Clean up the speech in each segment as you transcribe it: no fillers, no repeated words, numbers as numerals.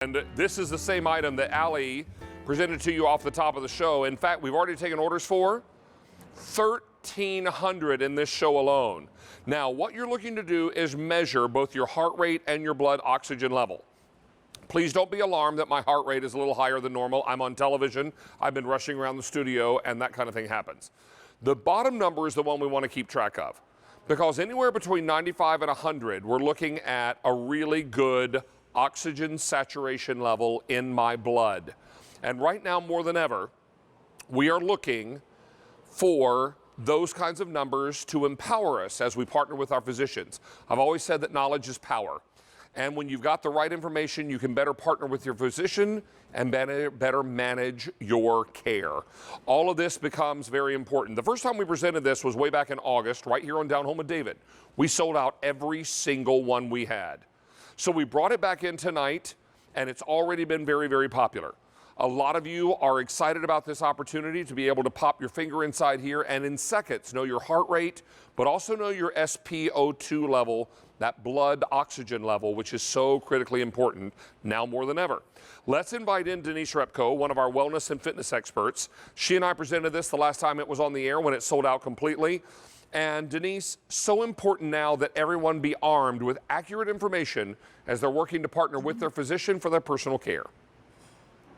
And this is the same item that Allie presented to you off the top of the show. In fact, we've already taken orders for 1,300 in this show alone. Now, what you're looking to do is measure both your heart rate and your blood oxygen level. Please don't be alarmed that my heart rate is a little higher than normal. I'm on television. I've been rushing around the studio, and that kind of thing happens. The bottom number is the one we want to keep track of, because anywhere between 95 and 100, we're looking at a really good oxygen saturation level in my blood. And right now, more than ever, we are looking for those kinds of numbers to empower us as we partner with our physicians. I've always said that knowledge is power. And when you've got the right information, you can better partner with your physician and better manage your care. All of this becomes very important. The first time we presented this was way back in August, right here on Down Home with David. We sold out every single one we had. So we brought it back in tonight, and it's already been very, very popular. A lot of you are excited about this opportunity to be able to pop your finger inside here and in seconds know your heart rate, but also know your SpO2 level, that blood oxygen level, which is so critically important now more than ever. Let's invite in Denise Repko, one of our wellness and fitness experts. She and I presented this the last time it was on the air when it sold out completely. And Denise, so important now that everyone be armed with accurate information as they're working to partner with their physician for their personal care.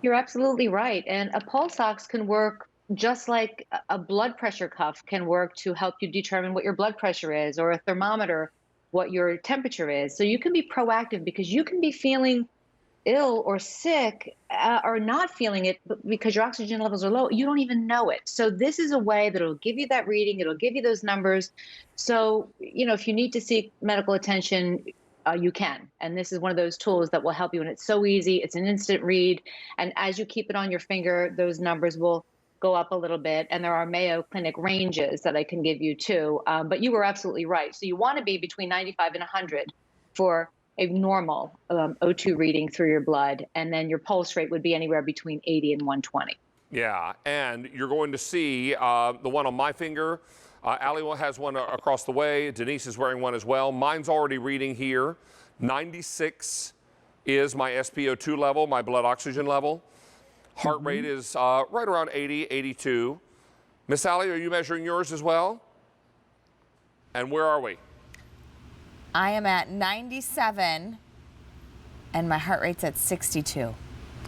You're absolutely right. And a pulse ox can work just like a blood pressure cuff can work to help you determine what your blood pressure is, or a thermometer, what your temperature is. So you can be proactive, because you can be feeling ill or sick or not feeling it because your oxygen levels are low. You don't even know it. So this is a way that it'll give you that reading. It'll give you those numbers. So, if you need to seek medical attention, you can. And this is one of those tools that will help you. And it's so easy. It's an instant read. And as you keep it on your finger, those numbers will go up a little bit. And there are Mayo Clinic ranges that I can give you too. But you were absolutely right. So you want to be between 95 and 100 for a normal O2 reading through your blood. And then your pulse rate would be anywhere between 80 and 120. Yeah, and you're going to see the one on my finger. Allie has one across the way. Denise is wearing one as well. Mine's already reading here. 96 is my SpO2 level, my blood oxygen level. Heart rate is right around 80, 82. Miss Allie, are you measuring yours as well? And where are we? I am at 97, and my heart rate's at 62.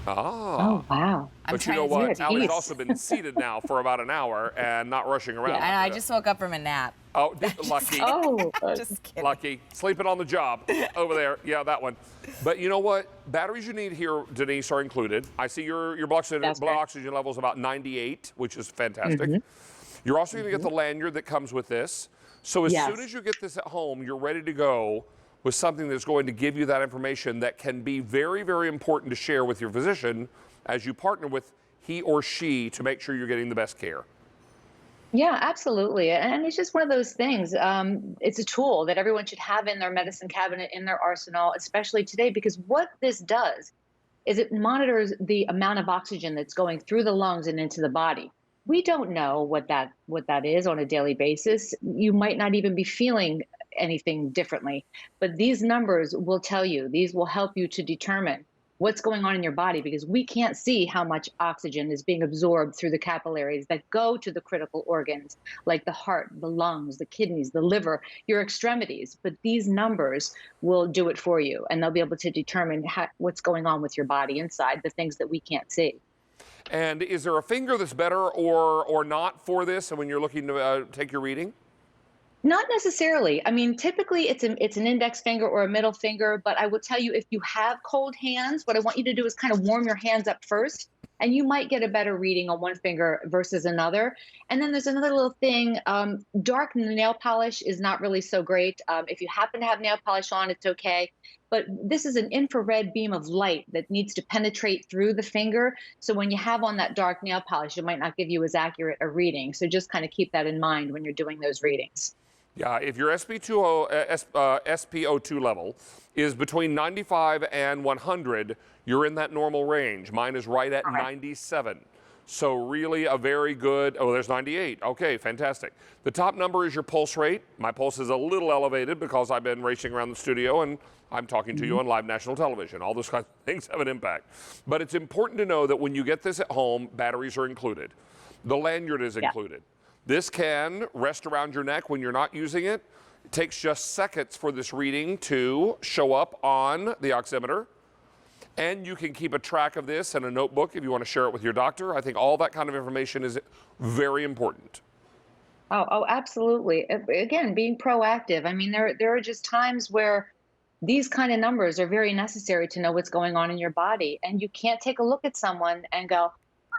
Oh, wow. But you know what? Allie's also been seated now for about an hour and not rushing around. Yeah, and I just woke up from a nap. Oh, lucky. Just kidding. Lucky. Sleeping on the job over there. Yeah, that one. But you know what? Batteries you need here, Denise, are included. I see your blood oxygen level is about 98, which is fantastic. You're also going to get the lanyard that comes with this. So as soon as you get this at home, you're ready to go with something that's going to give you that information that can be very, very important to share with your physician as you partner with he or she to make sure you're getting the best care. Yeah, absolutely. And it's just one of those things. It's a tool that everyone should have in their medicine cabinet, in their arsenal, especially today, because what this does is it monitors the amount of oxygen that's going through the lungs and into the body. We don't know what that is on a daily basis. You might not even be feeling anything differently, but these numbers will tell you. These will help you to determine what's going on in your body, because we can't see how much oxygen is being absorbed through the capillaries that go to the critical organs like the heart, the lungs, the kidneys, the liver, your extremities. But these numbers will do it for you, and they'll be able to determine what's going on with your body inside, the things that we can't see. And is there a finger that's better or not for this, and when you're looking to take your reading? Not necessarily. I mean, typically it's an index finger or a middle finger, but I will tell you, if you have cold hands, what I want you to do is kind of warm your hands up first, and you might get a better reading on one finger versus another. And then there's another little thing. Dark nail polish is not really so great. If you happen to have nail polish on, it's okay. But this is an infrared beam of light that needs to penetrate through the finger. So when you have on that dark nail polish, it might not give you as accurate a reading. So just kind of keep that in mind when you're doing those readings. Yeah, if your SpO2 level is between 95 and 100, you're in that normal range. Mine is right at 97. So really a very good, oh, there's 98. Okay, fantastic. The top number is your pulse rate. My pulse is a little elevated because I've been racing around the studio and I'm talking to you on live national television. All those kinds of things have an impact. But it's important to know that when you get this at home, batteries are included. The lanyard is included. This can rest around your neck when you're not using it. It takes just seconds for this reading to show up on the oximeter. And you can keep a track of this in a notebook if you want to share it with your doctor. I think all that kind of information is very important. Oh, absolutely. Again, being proactive. I mean, there are just times where these kind of numbers are very necessary to know what's going on in your body. And you can't take a look at someone and go,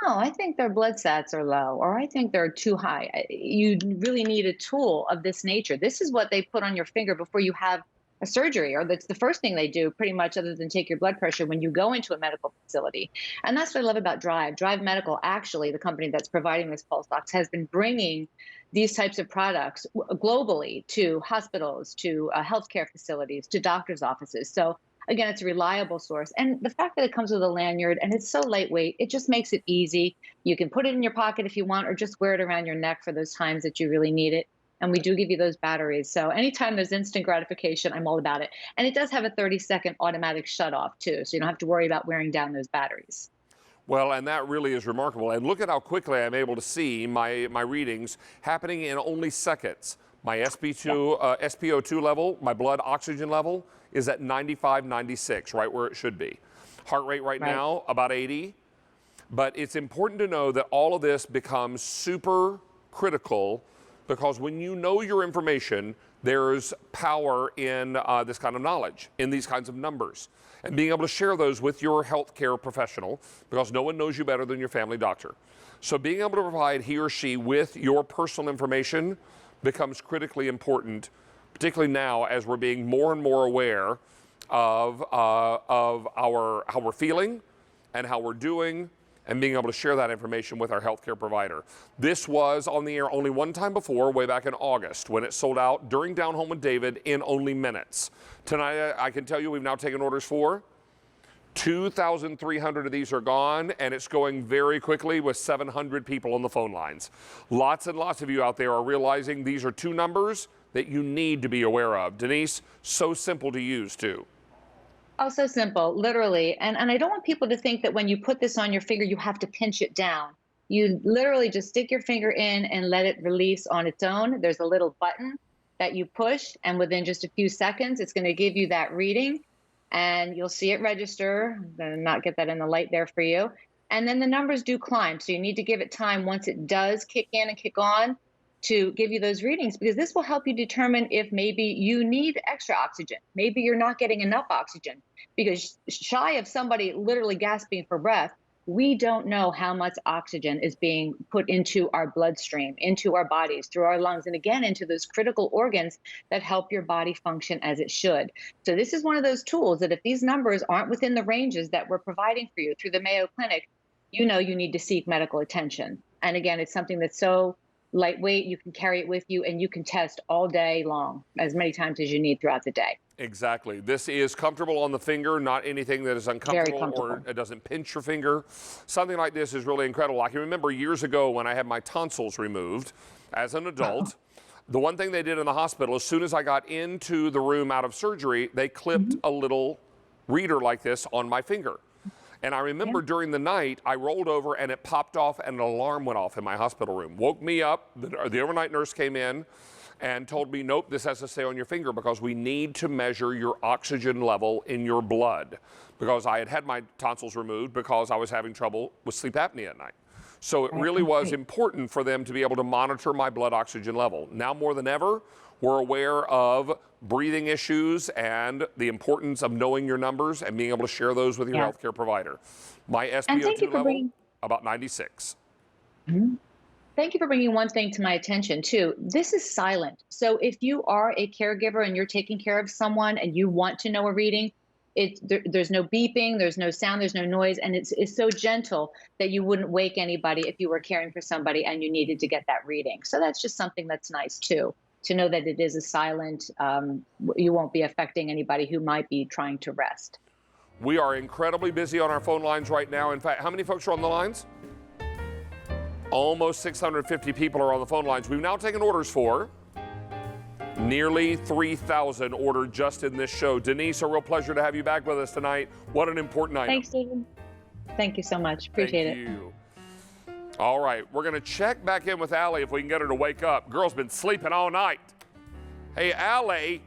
oh, I think their blood sats are low, or I think they're too high. You really need a tool of this nature. This is what they put on your finger before you have a surgery, or that's the first thing they do pretty much, other than take your blood pressure when you go into a medical facility. And that's what I love about Drive Medical. Actually, the company that's providing this pulse ox has been bringing these types of products globally to hospitals, to healthcare facilities, to doctors' offices. So again, it's a reliable source. And the fact that it comes with a lanyard and it's so lightweight, it just makes it easy. You can put it in your pocket if you want, or just wear it around your neck for those times that you really need it. And we do give you those batteries. So anytime there's instant gratification, I'm all about it. And it does have a 30-second automatic shut-off, too. So you don't have to worry about wearing down those batteries. Well, and that really is remarkable. And look at how quickly I'm able to see my readings happening in only seconds. My SpO2 level, my blood oxygen level, is at 95, 96, right where it should be. Heart rate right now, about 80. But it's important to know that all of this becomes super critical, because when you know your information, there's power in this kind of knowledge, in these kinds of numbers, and being able to share those with your healthcare professional, because no one knows you better than your family doctor. So being able to provide he or she with your personal information becomes critically important, particularly now as we're being more and more aware of how we're feeling and how we're doing, and being able to share that information with our healthcare provider. This was on the air only one time before, way back in August, when it sold out during Down Home with David in only minutes. Tonight, I can tell you we've now taken orders for 2,300 of these are gone, and it's going very quickly with 700 people on the phone lines. Lots and lots of you out there are realizing these are two numbers that you need to be aware of. Denise, so simple to use too. Oh, so simple, literally. And I don't want people to think that when you put this on your finger, you have to pinch it down. You literally just stick your finger in and let it release on its own. There's a little button that you push, and within just a few seconds, it's going to give you that reading, and you'll see it register. I'm going to not get that in the light there for you. And then the numbers do climb. So you need to give it time once it does kick in and kick on to give you those readings, because this will help you determine if maybe you need extra oxygen. Maybe you're not getting enough oxygen, because shy of somebody literally gasping for breath, we don't know how much oxygen is being put into our bloodstream, into our bodies, through our lungs, and again, into those critical organs that help your body function as it should. So this is one of those tools that if these numbers aren't within the ranges that we're providing for you through the Mayo Clinic, you know you need to seek medical attention. And again, it's something that's so lightweight, you can carry it with you, and you can test all day long, as many times as you need throughout the day. Exactly. This is comfortable on the finger, not anything that is uncomfortable or it doesn't pinch your finger. Something like this is really incredible. I can remember years ago when I had my tonsils removed as an adult. The one thing they did in the hospital, as soon as I got into the room out of surgery, they clipped a little reader like this on my finger. And I remember during the night, I rolled over and it popped off and an alarm went off in my hospital room. Woke me up, the overnight nurse came in and told me, nope, this has to stay on your finger because we need to measure your oxygen level in your blood. Because I had had my tonsils removed because I was having trouble with sleep apnea at night. So it really was important for them to be able to monitor my blood oxygen level. Now more than ever, we're aware of breathing issues and the importance of knowing your numbers and being able to share those with your healthcare provider. My SpO2 level, about 96. Thank you for bringing one thing to my attention, too. This is silent. So if you are a caregiver and you're taking care of someone and you want to know a reading, there's no beeping, there's no sound, there's no noise, and it's so gentle that you wouldn't wake anybody if you were caring for somebody and you needed to get that reading. So that's just something that's nice, too, to know that it is a silent, you won't be affecting anybody who might be trying to rest. We are incredibly busy on our phone lines right now. In fact, how many folks are on the lines? Almost 650 people are on the phone lines. We've now taken orders for nearly 3,000 ordered just in this show. Denise, a real pleasure to have you back with us tonight. What an important item. Thanks, David. Thank you so much. Appreciate Thank you. All right, we're going to check back in with Allie if we can get her to wake up. Girl's been sleeping all night. Hey, Allie.